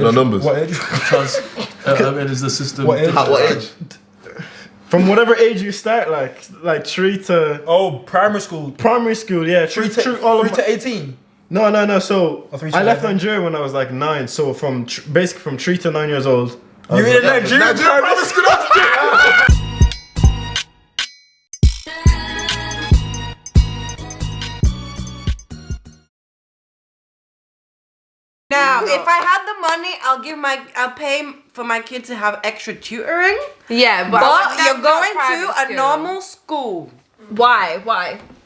No numbers. What age? Because is the system. What age? What age? From whatever age you start, like 3 to... Oh, primary school. Primary school, yeah. 3 to 18. No. So Or 3 to I left 11. Nigeria when I was like 9. So basically from 3 to 9 years old. You in Nigeria primary school? Now, if I had the money, I'll pay for my kid to have extra tutoring. Yeah, But not you're going private to a school. normal school. Why?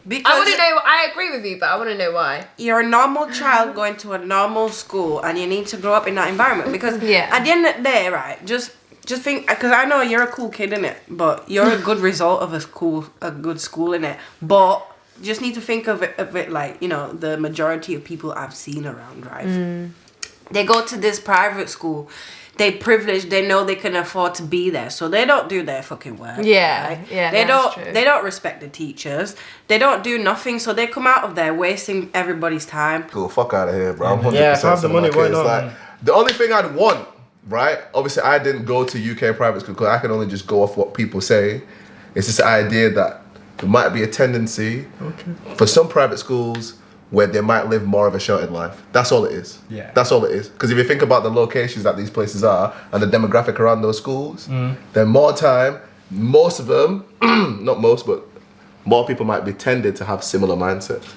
Because I want to know. I agree with you, but I want to know why. you're a normal child going to a normal school, and you need to grow up in that environment. Because at the end of the day, right, just think, because I know you're a cool kid, innit? But you're a good result of a good school, innit? But you just need to think of it like, you know, the majority of people I've seen around, right? They go to this private school. They privileged. They know they can afford to be there, so they don't do their fucking work. Yeah, right? yeah, They that's don't. true. They don't respect the teachers. They don't do nothing. So they come out of there wasting everybody's time. Cool, fuck out of here, bro. I'm 100% Yeah, if I have the some of my money, why kids. not? Like, the only thing I'd want, right? Obviously, I didn't go to UK private school because I can only just go off what people say. It's this idea that there might be a tendency for some private schools where they might live more of a sheltered life. That's all it is. Yeah. That's all it is. Because if you think about the locations that these places are and the demographic around those schools, then more time, most of them, not most, but more people might be tended to have similar mindsets.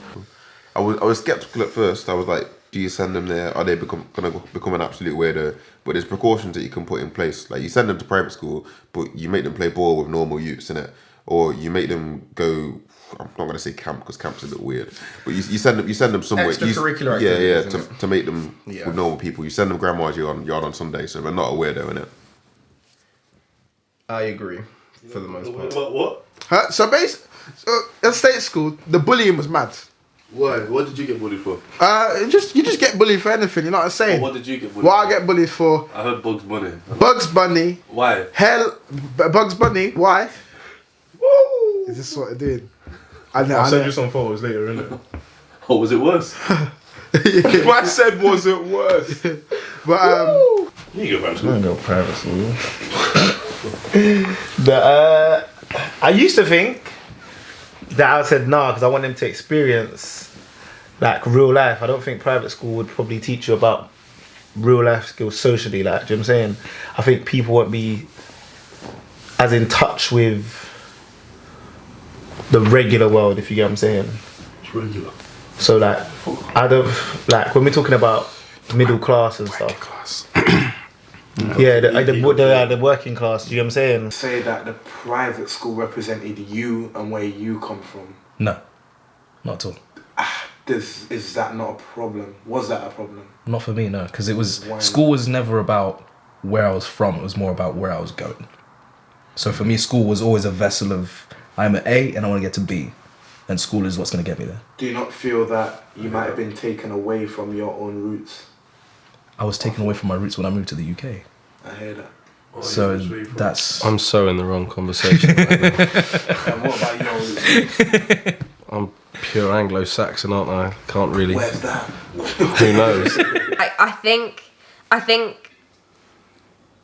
I was skeptical at first. I was like, do you send them there? Are they gonna become an absolute weirdo? But there's precautions that you can put in place. Like you send them to private school, but you make them play ball with normal youths in it, or you make them go. I'm not gonna say camp because camp's a bit weird, but you send them somewhere. Extracurricular Yeah, activities, to make them with normal people. You send them grandma's yard on Sunday, so they're not a weirdo in it. I agree, for the most part. What? Huh? So at state school, the bullying was mad. Why? What did you get bullied for? You just get bullied for anything. You know what I'm saying? What did you get bullied What for? I get bullied for? I heard Bugs Bunny. Bugs Bunny. Why? Bugs Bunny. Why? Woo! Is this what it did? I'll send you some photos later, innit? Or was it worse? I said, was it worse? But You go back to I go private school. I used to think that I said nah because I want them to experience like real life. I don't think private school would probably teach you about real life skills socially. Like, do you know what I'm saying? I think people won't be as in touch with the regular world, if you get what I'm saying. It's regular. So like, I don't like when we're talking about middle class and stuff. Yeah, the working class. Do you know what I'm saying? Say that the private school represented you and where you come from. No, not at all. Is that not a problem? Was that a problem? Not for me, no. Because Why? school was never about where I was from. It was more about where I was going. So for me, school was always a vessel of I'm at A and I want to get to B, and school is what's going to get me there. Do you not feel that you might have been taken away from your own roots? I was taken away from my roots when I moved to the UK. I hear that. So that's... I'm so in the wrong conversation right now. And what about your roots? I'm pure Anglo-Saxon, aren't I? Can't really... Where's that? Who knows? I think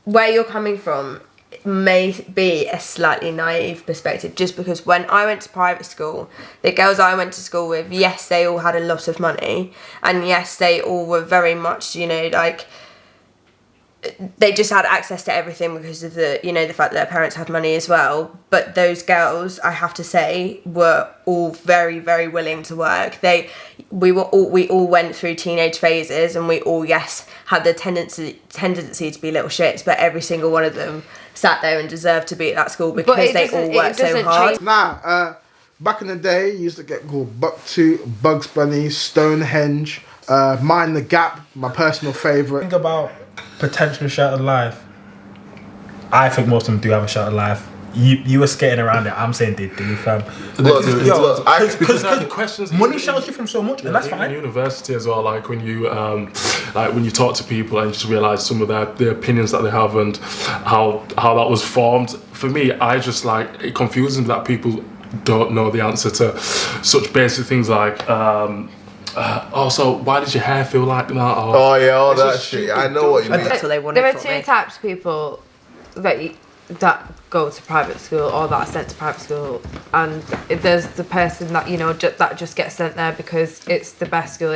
where you're coming from may be a slightly naive perspective, just because when I went to private school, the girls I went to school with, yes, they all had a lot of money, and yes, they all were very much, you know, like, they just had access to everything because of the, you know, the fact that their parents had money as well. But those girls, I have to say, were all very, very willing to work. We all went through teenage phases, and we all, yes, had the tendency to be little shits, but every single one of them sat there and deserved to be at that school because they all worked so hard. Back in the day, you used to get called Bucktooth, Bugs Bunny, Stonehenge, Mind the Gap, my personal favourite. Think about potential sheltered life. I think most of them do have a sheltered life. You were skating around it. I'm saying they do, fam. Because money shelters you from so much, and that's fine. In university as well, like when you talk to people and you just realise some of their opinions that they have and how that was formed. For me, it confuses me that people don't know the answer to such basic things like So why did your hair feel like that? Oh yeah, all that shit. I know what you mean. That's what they wanted. There are two types of people that go to private school or that are sent to private school, and there's the person that that just gets sent there because it's the best school.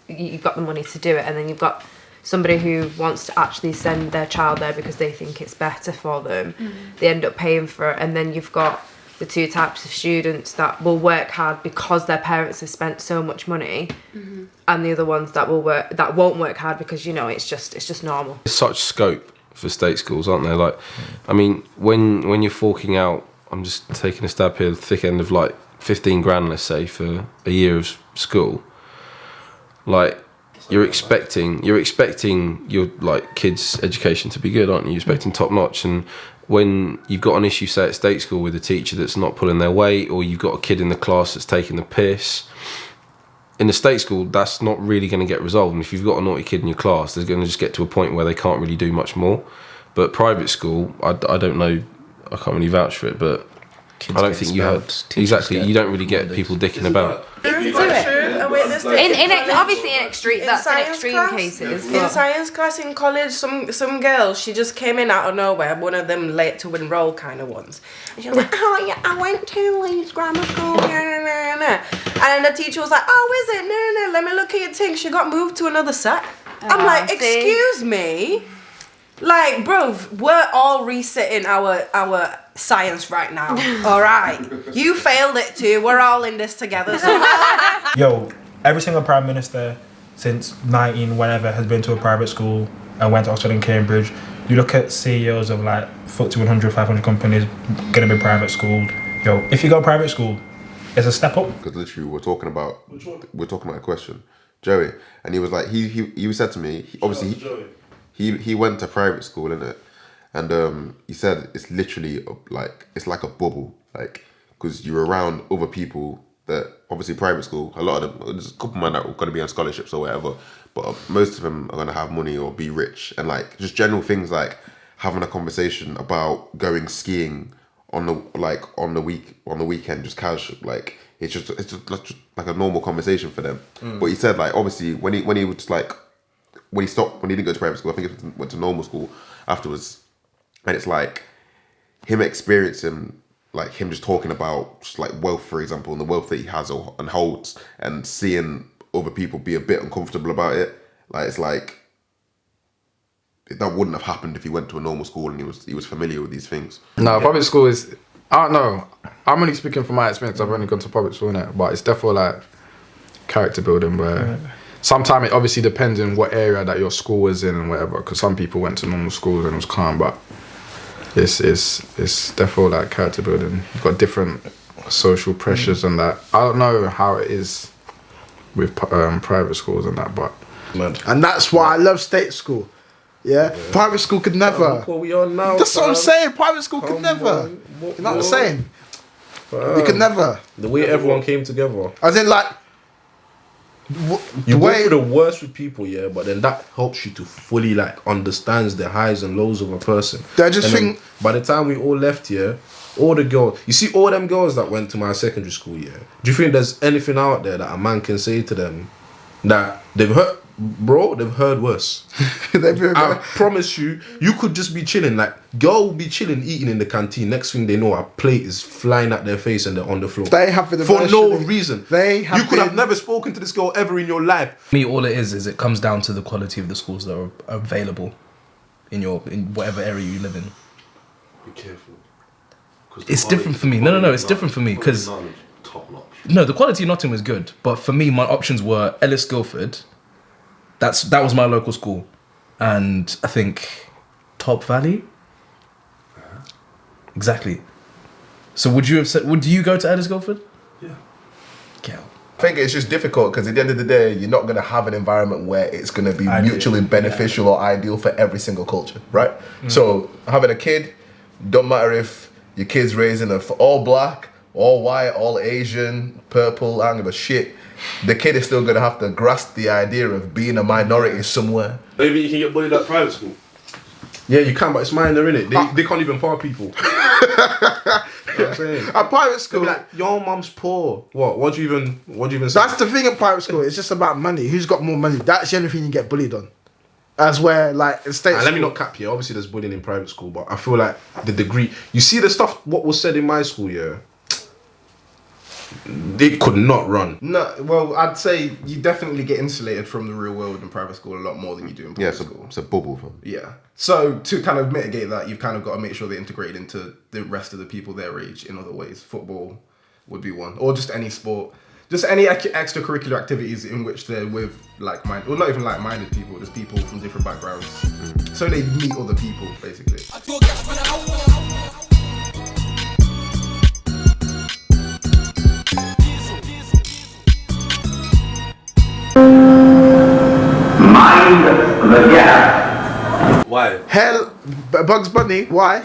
You've got the money to do it, and then you've got somebody who wants to actually send their child there because they think it's better for them. They end up paying for it, and then you've got the two types of students that will work hard because their parents have spent so much money, and the other ones that won't work hard because it's just normal. There's such scope for state schools, aren't there? Like, I mean, when you're forking out, I'm just taking a stab here, the thick end of like 15 grand, let's say, for a year of school. Like, you're expecting your like kids' education to be good, aren't you? You're expecting top notch, and when you've got an issue, say at state school, with a teacher that's not pulling their weight, or you've got a kid in the class that's taking the piss, in the state school, that's not really going to get resolved. And if you've got a naughty kid in your class, they're going to just get to a point where they can't really do much more. But private school, I don't know, I can't really vouch for it, but kids I don't think you have exactly. You don't really get people dicking about. Obviously in extreme cases. In science class in college, some girl, she just came in out of nowhere, one of them late to enroll kind of ones. And she was like, oh yeah, I went to Leeds Grammar School, and the teacher was like, oh, is it? No, let me look at your thing. She got moved to another set. I'm like, excuse me? Like, bro, we're all resetting our science right now. All right, you failed it too. We're all in this together. So. Yo, every single prime minister since 19 whenever has been to a private school and went to Oxford and Cambridge. You look at CEOs of like FTSE 100, 500 companies gonna be private schooled. Yo, if you go private school, it's a step up. Because literally, we're talking about a question, Joey, and he was like, he said to me, he went to private school, innit? And he said it's literally it's like a bubble, like, because you're around other people that obviously private school, a lot of them, there's a couple of men that are going to be on scholarships or whatever, but most of them are going to have money or be rich, and like just general things like having a conversation about going skiing on the weekend, just casual, like it's just like a normal conversation for them. But he said like obviously when he was like when he didn't go to private school, I think he went to normal school afterwards, and it's like him experiencing, like him just talking about just like wealth, for example, and the wealth that he has and holds, and seeing other people be a bit uncomfortable about it. Like it's like that wouldn't have happened if he went to a normal school and he was familiar with these things. No, public school is, I don't know. I'm only speaking from my experience. I've only gone to public school, innit? But it's definitely like character building where sometimes it obviously depends on what area that your school was in and whatever, because some people went to normal schools and it was calm, but it's definitely like character building. You've got different social pressures and that. I don't know how it is with private schools and that, but and that's why I love state school. Yeah, private school could never. What we on now? That's what I'm saying. Private school could never. You know what I'm saying? You could never. The way everyone came together. As in, like, you go through the worst with people, yeah, but then that helps you to fully like understands the highs and lows of a person. I just think by the time we all left here, all the girls, you see all them girls that went to my secondary school, yeah, do you think there's anything out there that a man can say to them that they've heard? Bro, they've heard worse. I promise you, you could just be chilling. Like, girl will be chilling, eating in the canteen. Next thing they know, a plate is flying at their face and they're on the floor. They have for no reason. You could have never spoken to this girl ever in your life. Me, all it is it comes down to the quality of the schools that are available in whatever area you live in. Be careful. It's different for me. No, it's different for me because no, the quality of Nottingham was good, but for me, my options were Ellis Guildford. That was my local school, and I think Top Valley. Exactly. So would you go to Ellis Guildford? Yeah. I think it's just difficult because at the end of the day, you're not going to have an environment where it's going to be mutually beneficial or ideal for every single culture, right? So having a kid, don't matter if your kid's raising all black, all white, all Asian, purple, I don't give a shit. The kid is still going to have to grasp the idea of being a minority somewhere. Maybe you can get bullied at private school. Yeah, you can, but it's minor, innit? They can't even par people. I'm saying. At private school, Like, your mum's poor. What do you even say? that's the thing at private school. It's just about money. Who's got more money? That's the only thing you get bullied on. As where, like, in state And let me school- not cap you. Obviously, there's bullying in private school, but I feel like the degree. You see the stuff. What was said in my school, yeah. They could not run. No, well, I'd say you definitely get insulated from the real world in private school a lot more than you do in public school. It's a bubble, fam. Yeah. So to kind of mitigate that, you've kind of got to make sure they're integrated into the rest of the people their age in other ways. Football would be one, or just any sport, just any extracurricular activities in which they're with like-minded, well, not even like-minded people, just people from different backgrounds. So they meet other people, basically. Mind the gap. Why? Hell, Bugs Bunny. Why?